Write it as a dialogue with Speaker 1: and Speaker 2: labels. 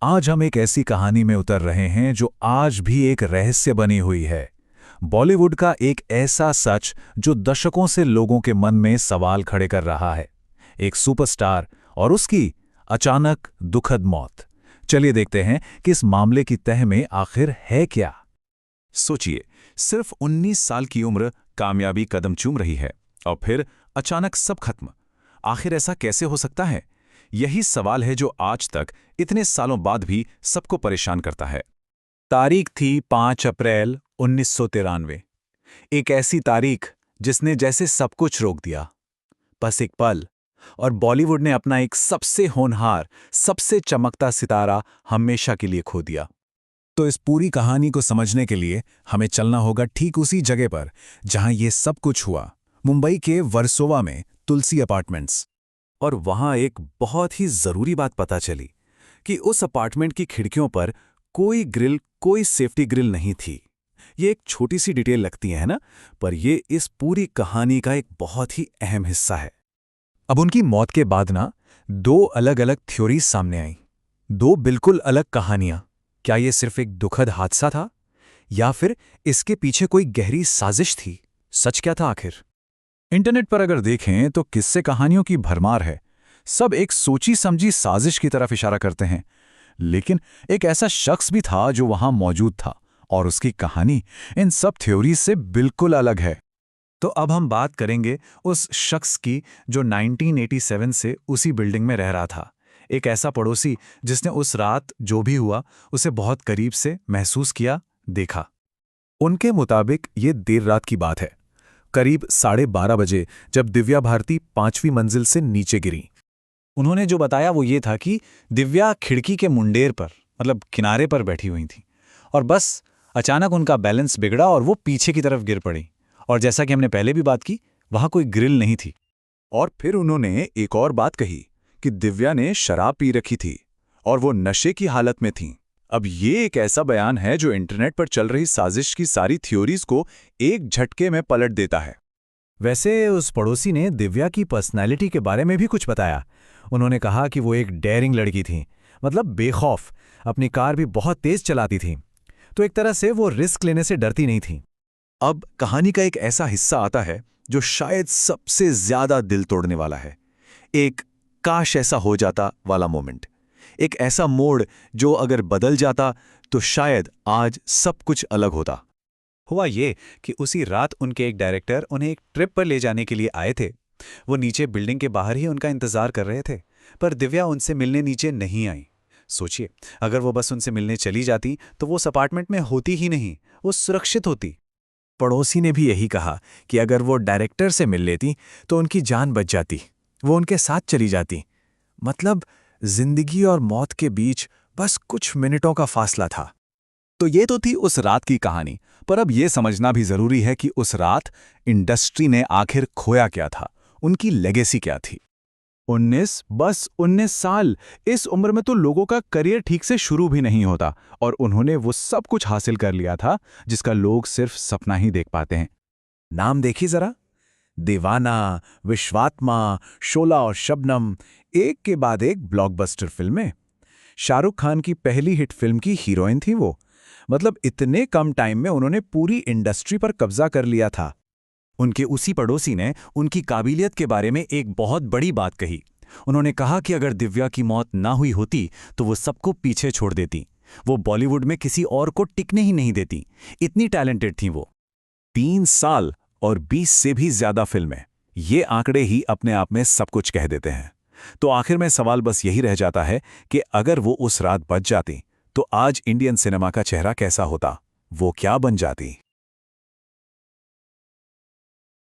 Speaker 1: आज हम एक ऐसी कहानी में उतर रहे हैं जो आज भी एक रहस्य बनी हुई है। बॉलीवुड का एक ऐसा सच जो दशकों से लोगों के मन में सवाल खड़े कर रहा है। एक सुपरस्टार और उसकी अचानक दुखद मौत। चलिए देखते हैं कि इस मामले की तह में आखिर है क्या।
Speaker 2: सोचिए, सिर्फ 19 साल की उम्र कामयाबी कदम चूम रही है और फिर अचानक सब खत्म। आखिर ऐसा कैसे हो सकता है? यही सवाल है जो आज तक इतने सालों बाद भी सबको परेशान करता है।
Speaker 1: तारीख थी 5 अप्रैल 1993। एक ऐसी तारीख जिसने जैसे सब कुछ रोक दिया। बस एक पल और बॉलीवुड ने अपना एक सबसे होनहार, सबसे चमकता सितारा हमेशा के लिए खो दिया। तो इस पूरी कहानी को समझने के लिए हमें चलना होगा ठीक उसी जगह पर जहां ये सब कुछ हुआ, मुंबई के वर्सोवा में तुलसी अपार्टमेंट्स।
Speaker 2: और वहां एक बहुत ही जरूरी बात पता चली कि उस अपार्टमेंट की खिड़कियों पर कोई ग्रिल, कोई सेफ्टी ग्रिल नहीं थी। ये एक छोटी सी डिटेल लगती है ना, पर ये इस पूरी कहानी का एक बहुत ही अहम हिस्सा है।
Speaker 1: अब उनकी मौत के बाद ना, दो अलग अलग थ्योरीज सामने आईं। दो बिल्कुल अलग कहानियां। क्या ये सिर्फ एक दुखद हादसा था या फिर इसके पीछे कोई गहरी साजिश थी? सच क्या था आखिर? इंटरनेट पर अगर देखें तो किस्से कहानियों की भरमार है। सब एक सोची समझी साजिश की तरफ इशारा करते हैं, लेकिन एक ऐसा शख्स भी था जो वहां मौजूद था और उसकी कहानी इन सब थ्योरीज से बिल्कुल अलग है। तो अब हम बात करेंगे उस शख्स की जो 1987 से उसी बिल्डिंग में रह रहा था। एक ऐसा पड़ोसी जिसने उस रात जो भी हुआ उसे बहुत करीब से महसूस किया, देखा। उनके मुताबिक ये देर रात की बात है, करीब 12:30 बजे, जब दिव्या भारती 5वीं मंजिल से नीचे गिरी। उन्होंने जो बताया वो ये था कि दिव्या खिड़की के मुंडेर पर, मतलब किनारे पर बैठी हुई थी और बस अचानक उनका बैलेंस बिगड़ा और वो पीछे की तरफ गिर पड़ी। और जैसा कि हमने पहले भी बात की, वहां कोई ग्रिल नहीं थी।
Speaker 2: और फिर उन्होंने एक और बात कही कि दिव्या ने शराब पी रखी थी और वो नशे की हालत में थी। अब ये एक ऐसा बयान है जो इंटरनेट पर चल रही साजिश की सारी थ्योरीज को एक झटके में पलट देता है।
Speaker 1: वैसे उस पड़ोसी ने दिव्या की पर्सनैलिटी के बारे में भी कुछ बताया। उन्होंने कहा कि वो एक डेयरिंग लड़की थी, मतलब बेखौफ, अपनी कार भी बहुत तेज चलाती थी। तो एक तरह से वो रिस्क लेने से डरती नहीं थी।
Speaker 2: अब कहानी का एक ऐसा हिस्सा आता है जो शायद सबसे ज्यादा दिल तोड़ने वाला है। एक काश ऐसा हो जाता वाला मोमेंट। एक ऐसा मोड़ जो अगर बदल जाता तो शायद आज सब कुछ अलग होता।
Speaker 1: हुआ ये कि उसी रात उनके एक डायरेक्टर उन्हें एक ट्रिप पर ले जाने के लिए आए थे। वो नीचे बिल्डिंग के बाहर ही उनका इंतजार कर रहे थे, पर दिव्या उनसे मिलने नीचे नहीं आई। सोचिए, अगर वो बस उनसे मिलने चली जाती तो वो उस अपार्टमेंट में होती ही नहीं, वो सुरक्षित होती। पड़ोसी ने भी यही कहा कि अगर वो डायरेक्टर से मिल लेती तो उनकी जान बच जाती, वो उनके साथ चली जाती। मतलब जिंदगी और मौत के बीच बस कुछ मिनटों का फासला था।
Speaker 2: तो ये तो थी उस रात की कहानी, पर अब ये समझना भी जरूरी है कि उस रात इंडस्ट्री ने आखिर खोया क्या था, उनकी लेगेसी क्या थी। 19 साल, इस उम्र में तो लोगों का करियर ठीक से शुरू भी नहीं होता और उन्होंने वो सब कुछ हासिल कर लिया था जिसका लोग सिर्फ सपना ही देख पाते हैं।
Speaker 1: नाम देखी जरा, दीवाना, विश्वात्मा, शोला और शबनम, एक के बाद एक ब्लॉकबस्टर फिल्में। शाहरुख खान की पहली हिट फिल्म की हीरोइन थी वो। मतलब इतने कम टाइम में उन्होंने पूरी इंडस्ट्री पर कब्जा कर लिया था। उनके उसी पड़ोसी ने उनकी काबिलियत के बारे में एक बहुत बड़ी बात कही। उन्होंने कहा कि अगर दिव्या की मौत ना हुई होती तो वो सबको पीछे छोड़ देती, वो बॉलीवुड में किसी और को टिकने ही नहीं देती, इतनी टैलेंटेड थी वो।
Speaker 2: 3 साल और 20 से भी ज्यादा फिल्में, ये आंकड़े ही अपने आप में सब कुछ कह देते हैं। तो आखिर में सवाल बस यही रह जाता है कि अगर वो उस रात बच जाती तो आज इंडियन सिनेमा का चेहरा कैसा होता, वो क्या बन जाती।